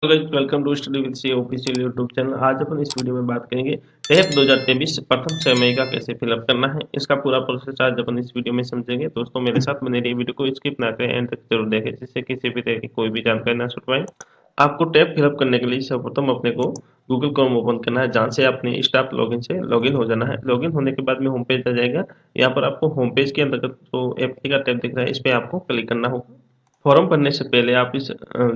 Welcome to study with C official YouTube channel. आज अपन इस वीडियो में बात करेंगे टेट 2023 प्रथम 6 मई का कैसे फिलअप करना है। इसका पूरा प्रोसेस आज अपन इस वीडियो में समझेंगे। दोस्तों मेरे साथ बने रहिए, वीडियो को स्किप ना करें, एंड तक जरूर देखें जिससे किसी भी तरह की कोई भी जानकारी ना छूट पाए। आपको टैब फिलअप करने के लिए सर्वप्रथम अपने को गूगल क्रोम ओपन करना है, जहाँ से अपने स्टाफ लॉगिन से लॉगिन हो जाना है। लॉगिन होने के बाद में होम पेज आ जाएगा। यहाँ पर आपको होम पेज के अंतर्गत जो एप्ली का टैब दिख रहा है, इस पर आपको क्लिक करना होगा। फॉर्म भरने से पहले आप इस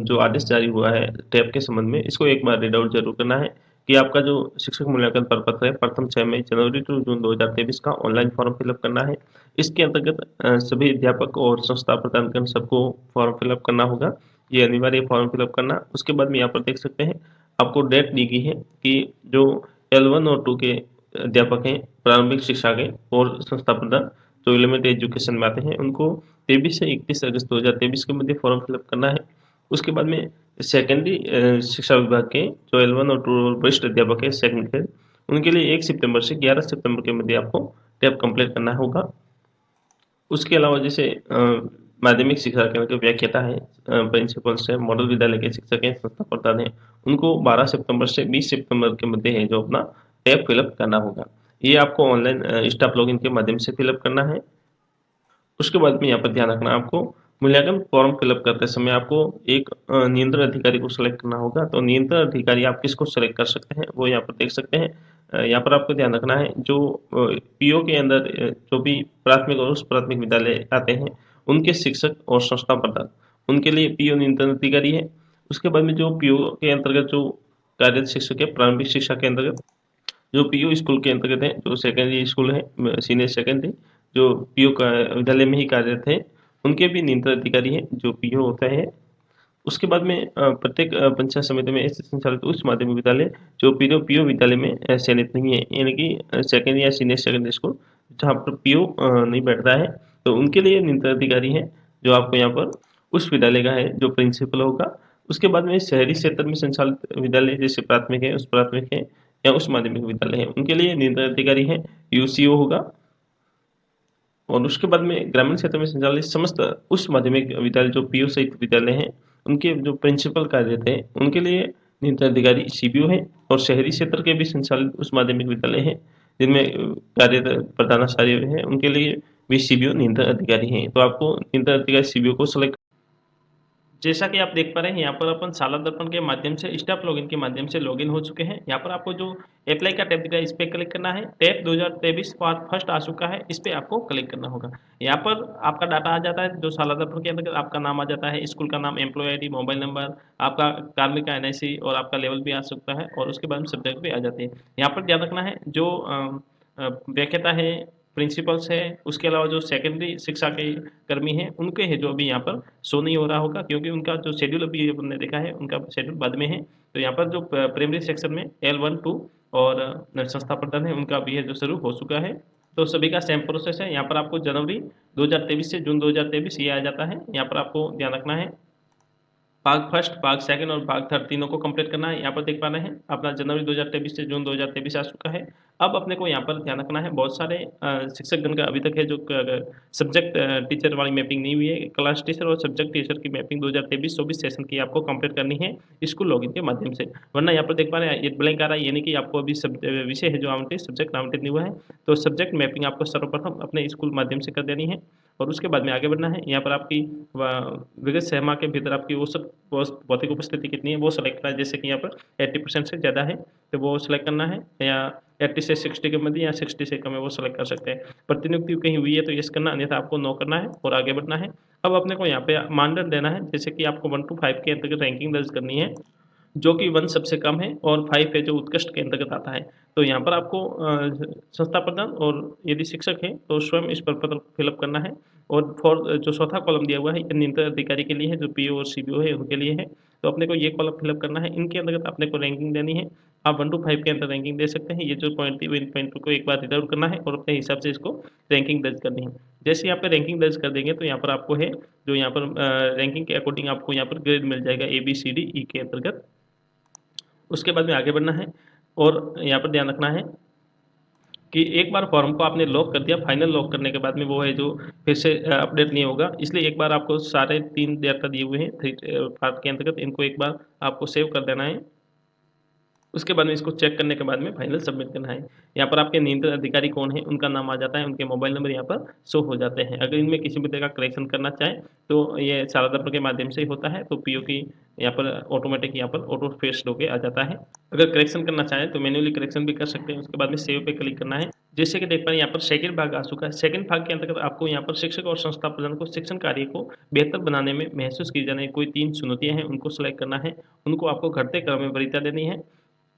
जो आदेश जारी हुआ है टैब के संबंध में, इसको एक बार रीड आउट जरूर करना है कि आपका जो शिक्षक मूल्यांकन प्रपत्र है प्रथम 6 मई जनवरी टू जून 2023 का ऑनलाइन फॉर्म फिलअप करना है। इसके अंतर्गत सभी अध्यापक और संस्था प्रदान सबको फॉर्म फिलअप करना होगा। ये अनिवार्य फॉर्म फिलअप करना। उसके बाद में यहाँ पर देख सकते हैं आपको डेट दी गई है कि जो L1 और 2 के अध्यापक हैं प्रारंभिक शिक्षा के और संस्था प्रदान जो एलिमेंट एजुकेशन में आते हैं, उनको 23 से 31 अगस्त 2023 के मध्य फॉर्म फिलअप करना है। उसके बाद में सेकेंडरी शिक्षा विभाग के जो L1 और 2 वरिष्ठ अध्यापक है सेकंड ग्रेड, उनके लिए 1 सितंबर से 11 सितंबर के मध्य आपको टैब कंप्लीट करना होगा। उसके अलावा जैसे माध्यमिक शिक्षा केंद्र के व्याख्याता है, प्रिंसिपल्स है, मॉडल विद्यालय के शिक्षक हैं, संस्था प्रधान है, उनको 12 सितंबर से 20 सितंबर के मध्य है जो अपना टैब फिलअप करना होगा। ये आपको ऑनलाइन स्टाफ लॉगिन के माध्यम से फिलअप करना है। उसके बाद में यहाँ पर ध्यान रखना, आपको मूल्यांकन फॉर्म फिलअप करते समय आपको एक नियंत्रण अधिकारी को सेलेक्ट करना होगा। तो नियंत्रण अधिकारी आप किसको सेलेक्ट कर सकते हैं वो यहाँ पर देख सकते हैं। यहाँ पर आपको ध्यान रखना है जो पीओ के अंदर जो भी प्राथमिक और उच्च प्राथमिक विद्यालय आते हैं, उनके शिक्षक और संस्था प्रधान, उनके लिए पीओ नियंत्रण अधिकारी है। उसके बाद में जो पीओ के अंतर्गत जो कार्यरत शिक्षक है प्रारंभिक शिक्षा के अंतर्गत, जो पीयू स्कूल के अंतर्गत है, जो सेकेंडरी स्कूल है सीनियर सेकेंडरी, जो पीयू का विद्यालय में ही कार्यरत है, उनके भी नियंत्रण अधिकारी हैं जो पीयू होता है। उसके बाद में प्रत्येक पंचायत समिति में ऐसे संचालित उच्च माध्यमिक विद्यालय जो पीयू पीयू विद्यालय में चयनित नहीं है, यानी कि सेकेंडरी या सीनियर सेकेंडरी स्कूल जहाँ पर पीयू नहीं बैठता है, तो उनके लिए नियंत्रण अधिकारी है जो आपको यहाँ पर उस विद्यालय का है जो प्रिंसिपल होगा। उसके बाद में शहरी क्षेत्र में संचालित विद्यालय जैसे प्राथमिक है, उस प्राथमिक है या उच्च माध्यमिक विद्यालय है, उनके लिए नियंत्रण अधिकारी है यूसीओ होगा। और उसके बाद में ग्रामीण क्षेत्र में संचालित समस्त उच्च माध्यमिक विद्यालय जो पीयू सहित विद्यालय हैं, उनके जो प्रिंसिपल कार्यरत हैं, उनके लिए नियंत्रण अधिकारी सीबीओ है। और शहरी क्षेत्र के भी संचालित उच्च माध्यमिक विद्यालय हैं जिनमें कार्यरत प्रधानाचार्य हैं, उनके लिए भी सीबीओ नियंत्रण अधिकारी हैं। तो आपको नियंत्रण अधिकारी सीबीओ को सेलेक्ट, जैसा कि आप देख पा रहे हैं यहाँ पर अपन साला दर्पण के माध्यम से स्टाफ लॉगिन के माध्यम से लॉगिन हो चुके हैं। यहाँ पर आपको जो अप्लाई का टैब दिख रहा है इस पर क्लिक करना है। टैब 2023 पार्ट फर्स्ट आ चुका है, इस पर आपको क्लिक करना होगा। यहाँ पर आपका डाटा आ जाता है जो साला दर्पण के अंतर्गत आपका नाम आ जाता है, स्कूल का नाम, एम्प्लॉय आईडी, मोबाइल नंबर, आपका कार्मिक का एनआईसी और आपका लेवल भी आ सकता है। और उसके बाद में सब्जेक्ट भी आ जाते हैं। यहाँ पर ध्यान रखना है जो व्याख्याता है, प्रिंसिपल्स है, उसके अलावा जो सेकेंडरी शिक्षा के कर्मी हैं उनके है जो अभी यहाँ पर शो नहीं हो रहा होगा, क्योंकि उनका जो शेड्यूल अभी हमने देखा है उनका शेड्यूल बाद में है। तो यहाँ पर जो प्राइमरी सेक्शन में L1 2 और संस्था प्रधान है उनका अभी है जो शुरू हो चुका है। तो सभी का सेम प्रोसेस है। यहाँ पर आपको जनवरी 2023 से जून 2023 ये आ जाता है। यहाँ पर आपको ध्यान रखना है भाग फर्स्ट, भाग सेकंड और भाग थर्ड तीनों को कंप्लीट करना है। यहाँ पर देख पा रहे हैं अपना जनवरी 2023 से जून 2023 आ चुका है। अब अपने को यहाँ पर ध्यान रखना है बहुत सारे शिक्षकगण का अभी तक है जो सब्जेक्ट टीचर वाली मैपिंग नहीं हुई है। क्लास टीचर और सब्जेक्ट टीचर की मैपिंग 2023-24 सेशन की आपको कंप्लीट करनी है स्कूल लॉगिन के माध्यम से। वरना यहाँ पर देख पा रहे हैं ये ब्लैंक आ रहा है, यानी कि आपको अभी विषय है जो आवंटित, सब्जेक्ट आवंटित नहीं हुआ है। तो सब्जेक्ट मैपिंग आपको सर्वप्रथम अपने स्कूल माध्यम से कर देनी है और उसके बाद में आगे बढ़ना है। यहाँ पर आपकी विगत सहमा के भीतर आपकी औसत भौतिक उपस्थिति कितनी है वो सेलेक्ट करना है। जैसे कि यहाँ पर 80% से ज़्यादा है तो वो सेलेक्ट करना है, या 80 से 60 के मध्य या 60 से कम है वो सेलेक्ट कर सकते हैं। प्रतिनियुक्ति कहीं हुई है तो यस करना, अन्यथा आपको नो करना है और आगे बढ़ना है। अब अपने को यहाँ पे मानदंड देना है, जैसे कि आपको 1 to 5 के अंतर्गत रैंकिंग दर्ज करनी है, जो कि 1 सबसे कम है और 5 है जो उत्कृष्ट के अंतर्गत आता है। तो यहाँ पर आपको संस्था प्रदान और यदि शिक्षक है तो स्वयं इस प्रपत्र फिलअप करना है। और फॉर जो चौथा कॉलम दिया हुआ है ये नियंत्रण अधिकारी के लिए है, जो पीओ और सीबीओ है उनके लिए है। तो अपने को ये कॉलम फिलअप करना है, इनके अंतर्गत अपने को रैंकिंग देनी है। आप 1 to 5 के अंदर रैंकिंग दे सकते हैं। ये जो पॉइंट थी इन पॉइंट को एक बार रीड आउट करना है और अपने हिसाब से इसको रैंकिंग दर्ज करनी है। जैसे यहाँ पे रैंकिंग दर्ज कर देंगे तो यहाँ पर आपको है जो यहाँ पर रैंकिंग के अकॉर्डिंग आपको यहाँ पर ग्रेड मिल जाएगा ABCDE के अंतर्गत। उसके बाद में आगे बढ़ना है और यहाँ पर ध्यान रखना है कि एक बार फॉर्म को आपने लॉक कर दिया, फाइनल लॉक करने के बाद में वो है जो फिर से अपडेट नहीं होगा। इसलिए एक बार आपको सारे 3 डाटा दिए हुए हैं 3 पार्ट के अंतर्गत, इनको एक बार आपको सेव कर देना है। उसके बाद में इसको चेक करने के बाद में फाइनल सबमिट करना है। यहाँ पर आपके नियंत्रण अधिकारी कौन है, उनका नाम आ जाता है, उनके मोबाइल नंबर यहाँ पर शो हो जाते हैं। अगर इनमें किसी भी तरह का करेक्शन करना चाहें तो ये शारदा के माध्यम से ही होता है, तो पीओ की यहाँ पर ऑटोमेटिक यहाँ पर ऑटो पेस्ट होके आ जाता है। अगर करेक्शन करना चाहें तो मैन्युअली करेक्शन भी कर सकते हैं। उसके बाद में सेव पे क्लिक करना है। जैसे कि देख पा रहे हैं यहाँ पर सेकंड भाग आ चुका है। सेकंड भाग के अंतर्गत आपको यहाँ पर शिक्षक और संस्था प्रधान को शिक्षण कार्य को बेहतर बनाने में महसूस की जाने कोई 3 चुनौतियां हैं, उनको सेलेक्ट करना है। उनको आपको घटते क्रम में वरीयता देनी है।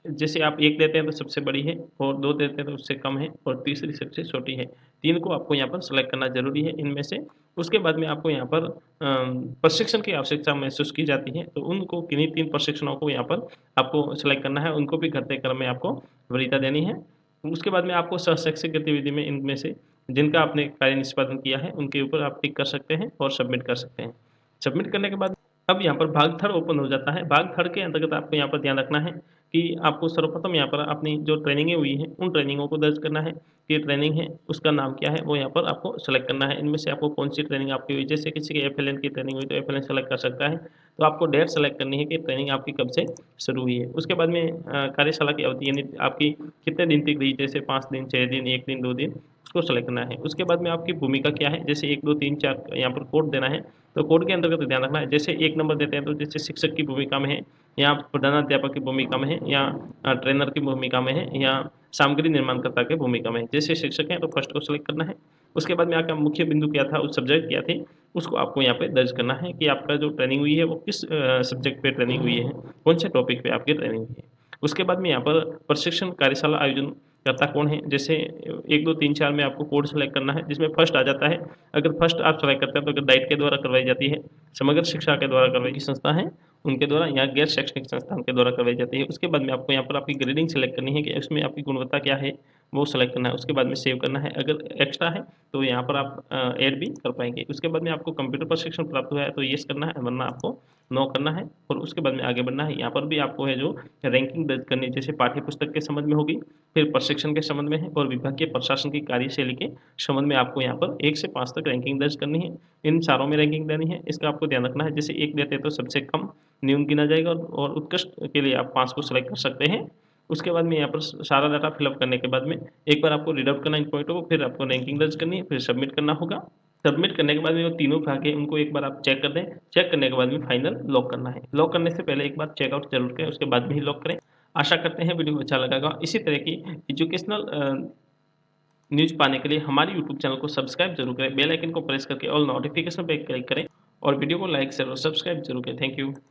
जैसे आप 1 देते हैं तो सबसे बड़ी है, और 2 देते हैं तो उससे कम है, और तीसरी सबसे छोटी है। 3 को आपको यहाँ पर सेलेक्ट करना ज़रूरी है इनमें से। उसके बाद में आपको यहाँ पर प्रशिक्षण की आवश्यकता महसूस की जाती है, तो उनको किन्हीं 3 प्रशिक्षणों को यहाँ पर आपको सेलेक्ट करना है, उनको भी घटते क्रम में आपको वरीयता देनी है। उसके बाद में आपको सहशैक्षिक गतिविधि में इनमें से जिनका आपने कार्य निष्पादन किया है, उनके ऊपर आप टिक कर सकते हैं और सबमिट कर सकते हैं। सबमिट करने के बाद अब यहाँ पर भाग थर्ड ओपन हो जाता है। भाग थर्ड के अंतर्गत आपको यहाँ पर ध्यान रखना है कि आपको सर्वप्रथम यहाँ पर अपनी जो ट्रेनिंगें हुई हैं, उन ट्रेनिंगों को दर्ज करना है कि ट्रेनिंग है उसका नाम क्या है, वो यहाँ पर आपको सेलेक्ट करना है। इनमें से आपको कौन सी ट्रेनिंग आपकी हुई, जैसे किसी की एफएलएन की ट्रेनिंग हुई तो एफएलएन सेलेक्ट कर सकता है। तो आपको डेट सेलेक्ट करनी है कि ट्रेनिंग आपकी कब से शुरू हुई है। उसके बाद में कार्यशाला की अवधि यानी आपकी कितने दिन तक रही, जैसे 5 दिन, 6 दिन, 1 दिन, 2 दिन, उसको सेलेक्ट करना है। उसके बाद में आपकी भूमिका क्या है, जैसे 1, 2, 3, 4 यहाँ पर कोड देना है। तो कोड के अंतर्गत ध्यान रखना है, जैसे 1 नंबर देते हैं तो जैसे शिक्षक की भूमिका में है, या प्रधानाध्यापक की भूमिका में है, या ट्रेनर की भूमिका में है, या सामग्री निर्माणकर्ता की भूमिका में है। जैसे शिक्षक हैं तो फर्स्ट को सेलेक्ट करना है। उसके बाद में आपका मुख्य बिंदु क्या था, उस सब्जेक्ट क्या थे, उसको आपको यहाँ पे दर्ज करना है कि आपका जो ट्रेनिंग हुई है वो किस सब्जेक्ट पे ट्रेनिंग हुई है, कौन से टॉपिक पे आपकी ट्रेनिंग हुई है। उसके बाद में यहाँ पर प्रशिक्षण कार्यशाला आयोजन करता कौन है, जैसे 1, 2, 3, 4 में आपको कोड सेलेक्ट करना है, जिसमें फर्स्ट आ जाता है। अगर फर्स्ट आप सेलेक्ट करते हैं तो अगर डाइट के द्वारा करवाई जाती है, समग्र शिक्षा के द्वारा करवाई संस्था है उनके द्वारा, या गैर शैक्षणिक संस्थान के द्वारा करवाई जाती है। उसके बाद में आपको यहाँ पर आपकी ग्रेडिंग सेलेक्ट करनी है कि उसमें आपकी गुणवत्ता क्या है, वो सेलेक्ट करना है। उसके बाद में सेव करना है। अगर एक्स्ट्रा है तो यहाँ पर आप ऐड भी कर पाएंगे। उसके बाद में आपको कंप्यूटर प्रशिक्षण प्राप्त हुआ है तो येस करना है, वरना आपको नो करना है, और उसके बाद में आगे बढ़ना है। यहाँ पर भी आपको है जो रैंकिंग दर्ज करनी है, जैसे पाठ्य पुस्तक के संबंध में होगी, फिर प्रशिक्षण के संबंध में है, और विभागीय प्रशासन की कार्यशैली के संबंध में आपको यहाँ पर 1 से 5 तक रैंकिंग दर्ज करनी है। इन चारों में रैंकिंग देनी है, इसका आपको ध्यान रखना है। जैसे 1 देते हैं तो सबसे कम न्यून गिना जाएगा, और उत्कृष्ट के लिए आप 5 को सेलेक्ट कर सकते हैं। उसके बाद में यहाँ पर सारा डाटा फिलअप करने के बाद में एक बार आपको रीड आउट करना इन पॉइंटों को, फिर आपको रैंकिंग दर्ज करनी है, फिर सबमिट करना होगा। सबमिट करने के बाद में वो तीनों भाग है उनको एक बार आप चेक कर दें। चेक करने के बाद में फाइनल लॉक करना है। लॉक करने से पहले एक बार चेकआउट जरूर करें, उसके बाद में ही लॉक करें। आशा करते हैं वीडियो अच्छा लगा होगा। इसी तरह की एजुकेशनल न्यूज़ पाने के लिए हमारे यूट्यूब चैनल को सब्सक्राइब जरूर करें, बेल आइकन को प्रेस करके ऑल नोटिफिकेशन पे क्लिक करें, और वीडियो को लाइक शेयर और सब्सक्राइब जरूर करें। Thank you.